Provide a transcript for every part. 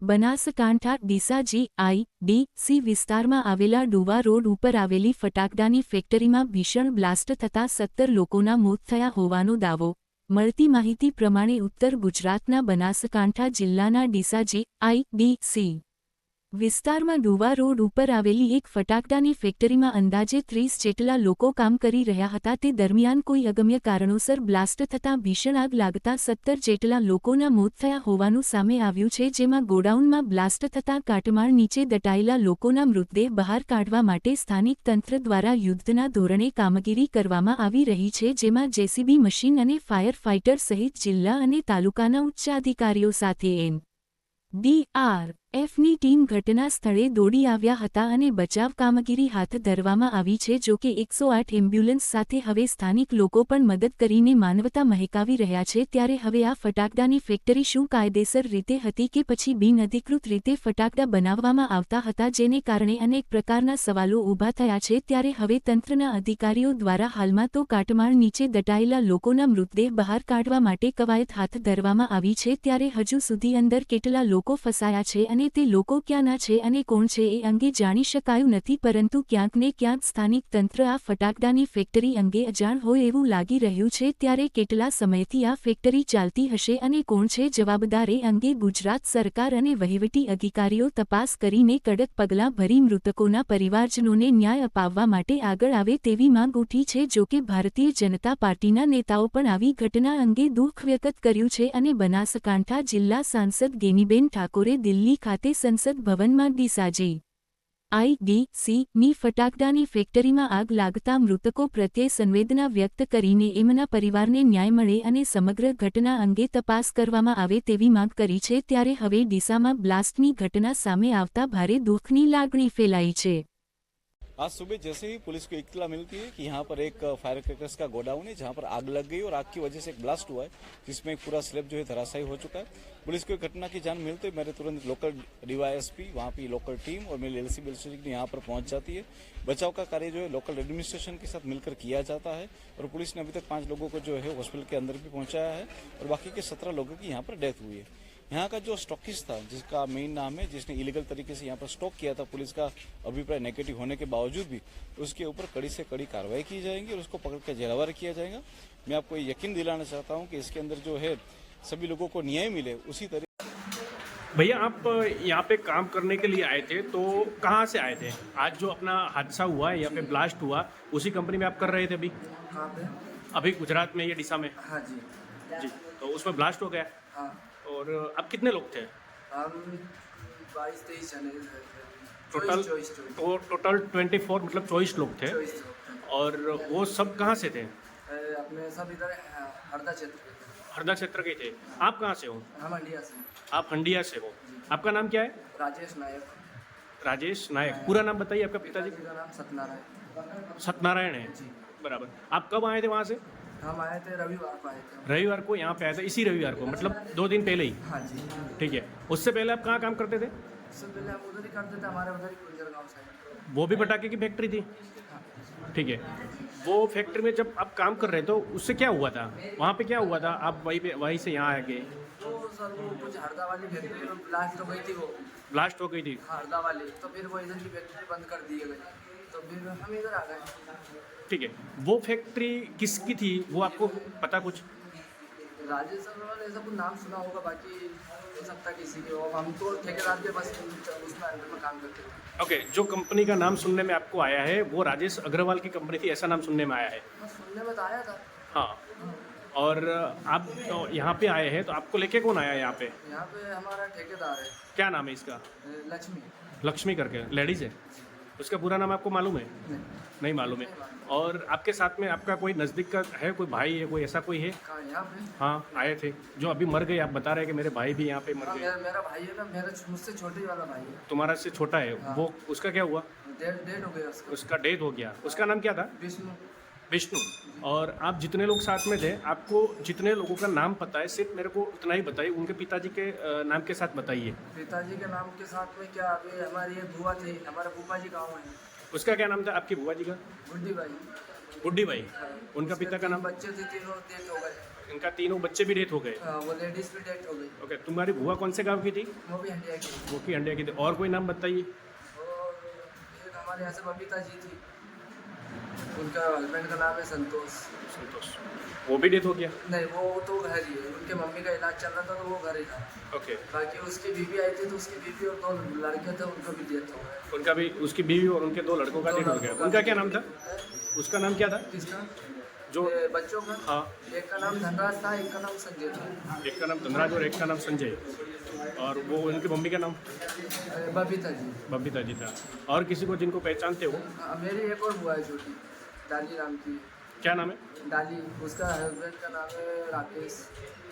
Banaskantha Deesa GIDC વિસ્તારમાં આવેલા ડુવા road ઉપર આવેલી ફટાકડાની ફેક્ટરીમાં ભીષણ બ્લાસ્ટ થતાં 17 લોકોના મોત થયા હોવાનો દાવો. મળતી માહિતી પ્રમાણે ઉત્તર ગુજરાતના બનાસકાંઠા જિલ્લાના ડીસા GIDC વિસ્તારમાં ડુવા રોડ ઉપર આવેલી એક ફટાકડાની ફેક્ટરીમાં અંદાજે 30 જેટલા લોકો કામ કરી રહ્યા હતા. તે દરમિયાન કોઈ અગમ્ય કારણોસર બ્લાસ્ટ થતાં ભીષણ આગ લાગતા 17 જેટલા લોકોના મોત થયા હોવાનું સામે આવ્યું છે, જેમાં ગોડાઉનમાં બ્લાસ્ટ થતાં કાટમાળ નીચે દટાયેલા લોકોના મૃતદેહ બહાર કાઢવા માટે સ્થાનિક તંત્ર દ્વારા યુદ્ધના ધોરણે કામગીરી કરવામાં આવી રહી છે, જેમાં જેસીબી મશીન અને ફાયર ફાઇટર સહિત જિલ્લા અને તાલુકાના ઉચ્ચ અધિકારીઓ સાથે NDRFની ટીમ ઘટના સ્થળે દોડી આવ્યા હતા અને બચાવ કામગીરી હાથ ધરવામાં આવી છે. જો કે 108 એમ્બ્યુલન્સ સાથે હવે સ્થાનિક લોકો પણ મદદ કરીને માનવતા મહેકાવી રહ્યા છે. ત્યારે હવે આ ફટાકડાની ફેક્ટરી શું કાયદેસર રીતે હતી કે પછી બિનઅધિકૃત રીતે ફટાકડા બનાવવામાં આવતા હતા, જેને કારણે અનેક પ્રકારના સવાલો ઊભા થયા છે. ત્યારે હવે તંત્રના અધિકારીઓ દ્વારા હાલમાં તો કાટમાળ નીચે દટાયેલા લોકોના મૃતદેહ બહાર કાઢવા માટે કવાયત હાથ ધરવામાં આવી છે. ત્યારે હજુ સુધી અંદર કેટલા લોકો ફસાયા છે અને તે લોકો ક્યાંના છે અને કોણ છે એ અંગે જાણી શકાયું નથી, પરંતુ ક્યાંક ને ક્યાંક સ્થાનિક તંત્ર આ ફટાકડાની ફેક્ટરી અંગે અજાણ હોય એવું લાગી રહ્યું છે. ત્યારે કેટલા સમયથી આ ફેક્ટરી ચાલતી હશે અને કોણ છે જવાબદાર એ અંગે ગુજરાત સરકાર અને વહીવટી અધિકારીઓ તપાસ કરીને કડક પગલાં ભરી મૃતકોના પરિવારજનોને ન્યાય અપાવવા માટે આગળ આવે તેવી માંગ ઉઠી છે. જોકે ભારતીય જનતા પાર્ટીના નેતાઓ પણ આવી ઘટના અંગે દુઃખ વ્યક્ત કર્યું છે અને બનાસકાંઠા જિલ્લા સાંસદ ગેનીબેન ઠાકોરે દિલ્હી ખાતે સંસદ ભવનમાં ડીસા GIDCની ફટાકડાની ફેક્ટરીમાં આગ લાગતા મૃતકો પ્રત્યે સંવેદના વ્યક્ત કરીને એમના પરિવારને ન્યાય મળે અને સમગ્ર ઘટના અંગે તપાસ કરવામાં આવે તેવી માંગ કરી છે. ત્યારે હવે ડીસામાં બ્લાસ્ટની ઘટના સામે આવતા ભારે દુઃખની લાગણી ફેલાઈ છે. आज सुबह जैसे ही पुलिस को इत्तला मिलती है कि यहाँ पर एक फायर क्रैकर्स का गोडाउन है जहाँ पर आग लग गई और आग की वजह से एक ब्लास्ट हुआ है, जिसमें एक पूरा स्लैब जो है धराशायी हो चुका है. पुलिस को घटना की जान मिलते ही मेरे तुरंत लोकल DYSP वहाँ की लोकल टीम और मेरी LCB यहाँ पर पहुँच जाती है. बचाव का कार्य जो है लोकल एडमिनिस्ट्रेशन के साथ मिलकर किया जाता है और पुलिस ने अभी तक 5 लोगों को जो है हॉस्पिटल के अंदर भी पहुँचाया है और बाकी के 17 लोगों की यहाँ पर डेथ हुई है. यहाँ का जो स्टॉकिस्ट था, जिसका मेन नाम है, जिसने इलीगल तरीके से यहाँ पर स्टॉक किया था, पुलिस का अभिप्राय नेगेटिव होने के बावजूद भी उसके ऊपर कड़ी से कड़ी कार्रवाई की जाएगी और उसको पकड़ कर जेलवार किया जाएगा. मैं आपको यकीन दिलाना चाहता हूँ कि इसके अंदर जो है सभी लोगों को न्याय मिले उसी तरीके. भैया आप यहाँ पे काम करने के लिए आए थे, तो कहाँ से आए थे? आज जो अपना हादसा हुआ है, यहाँ पे ब्लास्ट हुआ, उसी कंपनी में आप कर रहे थे अभी? कहाँ पे? अभी गुजरात में, ये डीसा में? हाँ जी जी. तो उसमें ब्लास्ट हो गया. हाँ. और अब कितने लोग थे? हम 22-23 जने टोटल? तो टोटल 24 मतलब 24 लोग थे. 24 लोग थे. और वो सब कहाँ से थे? अपने सब इधर हरदा क्षेत्र के थे. हरदा क्षेत्र के थे. आप कहाँ से हो? हम इंडिया से. आप हंडिया से हो. आपका नाम क्या है? राजेश नायक. राजेश नायक. पूरा नाम बताइए आपका. पिताजी का नाम सत्यनारायण. सत्यनारायण है. जी. बराबर. आप कब आए थे वहाँ से? हम आए थे रविवार को आए थे. रविवार को यहाँ पे आए थे? इसी रविवार को, मतलब 2 दिन पहले ही? हाँ जी. ठीक है. उससे पहले आप कहाँ काम करते थे? उससे पहले हम उधर ही करते थे, हमारे उधर ही कुंजर गाँव साइड. वो भी पटाखे की फैक्ट्री थी? हाँ. ठीक है. वो फैक्ट्री में जब आप काम कर रहे थे तो उससे क्या हुआ था? वहाँ पे क्या हुआ था? आप वहीं से यहाँ आ गए? तो सर वो कुछ हरदा वाली फैक्ट्री में ब्लास्ट हो गई थी. वो ब्लास्ट हो गई थी? हरदा वाली. तो फिर वो इधर की फैक्ट्री बंद कर दी गई, तो फिर हम इधर आ गए. ठीक है. वो फैक्ट्री किसकी थी, वो आपको पता कुछ? राजेश अग्रवाल ऐसा कुछ नाम सुना होगा, बाकी हो सकता किसी के हो. हम तो ठेकेदार के बस उसमें अंडर में काम करते थे. ओके. जो कंपनी का नाम सुनने में आपको आया है वो राजेश अग्रवाल की कंपनी थी, ऐसा नाम सुनने में आया है? बस सुनने में तो आया था. हाँ. और आप यहाँ पे आए हैं तो आपको लेके कौन आया यहाँ पे? यहाँ पे हमारा ठेकेदार है. क्या नाम है इसका? लक्ष्मी. लक्ष्मी करके लेडीज़ है. उसका पूरा नाम आपको मालूम है? नहीं मालूम है. और आपके साथ में आपका कोई नज़दीक का है, कोई भाई है, कोई ऐसा कोई है? कहाँ यहाँ पे? हाँ आए थे जो अभी मर गए. आप बता रहे हैं कि मेरे भाई भी यहाँ पे मर हाँ, गए. मेरा भाई है ना, मेरा मुझसे छोटे वाला भाई है. तुम्हारा से छोटा है? हाँ. वो उसका क्या हुआ? डेड हो गया उसका. उसका डेथ हो गया. उसका नाम क्या था? विष्णु. विष्णु. और आप जितने लोग साथ में थे, आपको जितने लोगों का नाम पता है सिर्फ मेरे को उतना ही बताइए. उनके पिताजी के नाम के साथ बताइए. पिताजी के नाम के साथ में क्या, अभी हमारी एक बुआ थी, हमारा फूफा जी गाँव है. उसका क्या नाम था आपकी बुआ जी का? बुड्ढी भाई. बुड्ढी भाई. उनका पिता का नाम? बच्चे थे, तीनों डेथ हो गए. इनका तीनों बच्चे भी डेथ हो गए। वो लेडीज भी डेथ हो गई। ओके, तुम्हारी बुआ कौन से गांव की थी? वो भी हंडिया की। वो की अंडिया की थी। और कोई नाम बताइए। और एक हमारे यहाँ से बबीता जी थी, उनका हस्बैंड का नाम है संतोष। संतोष, वो भी डेथ हो गया। नहीं, वो तो घर ही है, उनके मम्मी का इलाज चल रहा था तो वो घर ही था। ओके, बाकी उसकी बीवी आई थी तो उसकी बीवी और 2 लड़के थे, उनको भी डेथ हो गए। उनका भी, उसकी बीवी और उनके 2 लड़कों का डेथ हो गया। उनका क्या नाम था? उसका नाम क्या था? किसका? जो ये बच्चों का? हाँ, एक का नाम धनराज था, एक का नाम संजय था। एक का नाम धनराज और एक का नाम संजय। और वो उनकी मम्मी का नाम बबीता जी। बबीता जी था। और किसी को जिनको पहचानते हो? मेरी एक और बुआ है छोटी, डाली नाम की। क्या नाम है? डाली, उसका हस्बैंड का नाम है राकेश।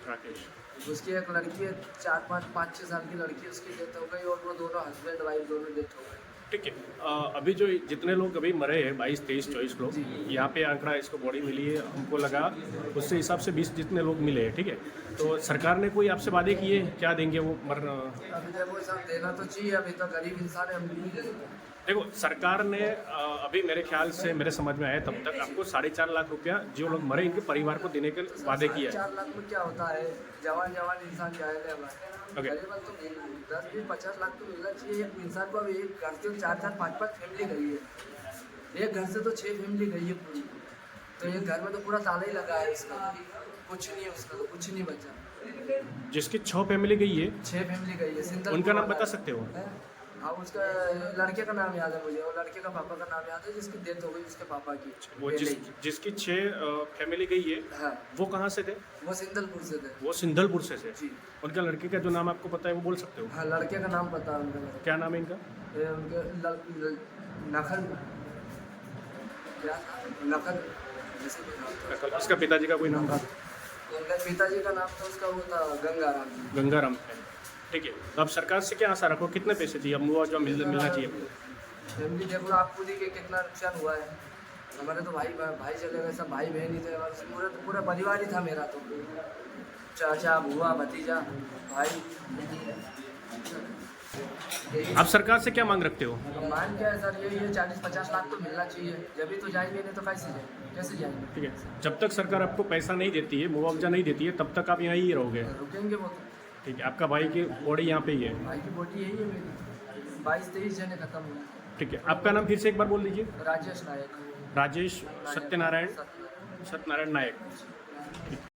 राकेश। उसकी एक लड़की है, 4-5-6 साल की लड़की, उसकी डेथ हो गई और वो दोनों हस्बैंड वाइफ दोनों डेथ हो गए। ठीक है। अभी जो जितने लोग अभी मरे हैं 22, 23, 24 लोग, यहाँ पे आंकड़ा इसको बॉडी मिली है, हमको लगा उससे हिसाब से 20 जितने लोग मिले हैं। ठीक है, तो सरकार ने कोई आपसे वादे किए, क्या देंगे वो मरना? अभी देखो सब देना तो चाहिए, अभी तो गरीब इंसान है, हम नहीं दे सकते। देखो, सरकार ने अभी मेरे ख्याल से, मेरे समझ में आया तब तक, आपको 4.5 लाख रुपया जो लोग मरे इनके परिवार को देने के वादे किया है। 4 लाख में क्या होता है? जवान इंसान जाएगा हमारे। Okay. गरीब तो 10-20-50 लाख तो मिलना चाहिए एक इंसान को। अभी एक घर से 4-4, 5-5 फैमिली गई है, एक घर से तो 6 फैमिली गई है पूरी। तो एक घर में तो पूरा ताला ही लगा है उसका, कुछ नहीं है उसका, तो कुछ नहीं बचा। जिसकी 6 फैमिली गई है, 6 फैमिली गई है। सिंदल उनका नाम बता सकते हो? हाँ, उसका लड़के का नाम याद है मुझे, और लड़के का पापा का नाम याद है, जिसकी डेथ हो गई उसके पापा की। वो पहले ही। जिसकी 6 फैमिली गई है, हाँ, वो कहाँ से थे? वो सिंदलपुर से थे। वो सिंधलपुर से थे। जी। उनका लड़के का जो नाम आपको पता है वो बोल सकते हो? हाँ, लड़के का नाम पता है उनका। क्या नाम है इनका? ये उनके नखल, क्या था? नखल जैसे कोई नाम था। इसका पिताजी का कोई नाम था? उनके पिताजी का नाम तो उसका वो था गंगाराम। गंगाराम है। ठीक है, तो अब सरकार से क्या आशा रखो? कितने पैसे चाहिए? अब मुआवजा मिलना चाहिए। फैमिली देखो आप खुद ही के कितना नुकसान हुआ है। हमारे तो भाई चले गए, सब भाई बहन ही थे, और पूरा परिवार ही था मेरा तो। चाचा, बुआ, भतीजा, भाई। आप सरकार से क्या मांग रखते हो? मान क्या है सर, ये 40-50 लाख तो मिलना चाहिए, जब भी तो जाएंगे, नहीं तो कैसे जाएंगे? ठीक है, जब तक सरकार आपको पैसा नहीं देती है, मुआवजा नहीं देती है, तब तक आप यहाँ ही रहोगे। रुकेंगे वो तो। ठीक है, आपका भाई की बॉडी यहाँ पे ही है। भाई की बॉडी यही है मेरी। 22-23 जने खत्म हुए। ठीक है, आपका नाम फिर से एक बार बोल दीजिए। राजेश नायक। राजेश सत्यनारायण सत्यनारायण। सत्यनारायण नायक।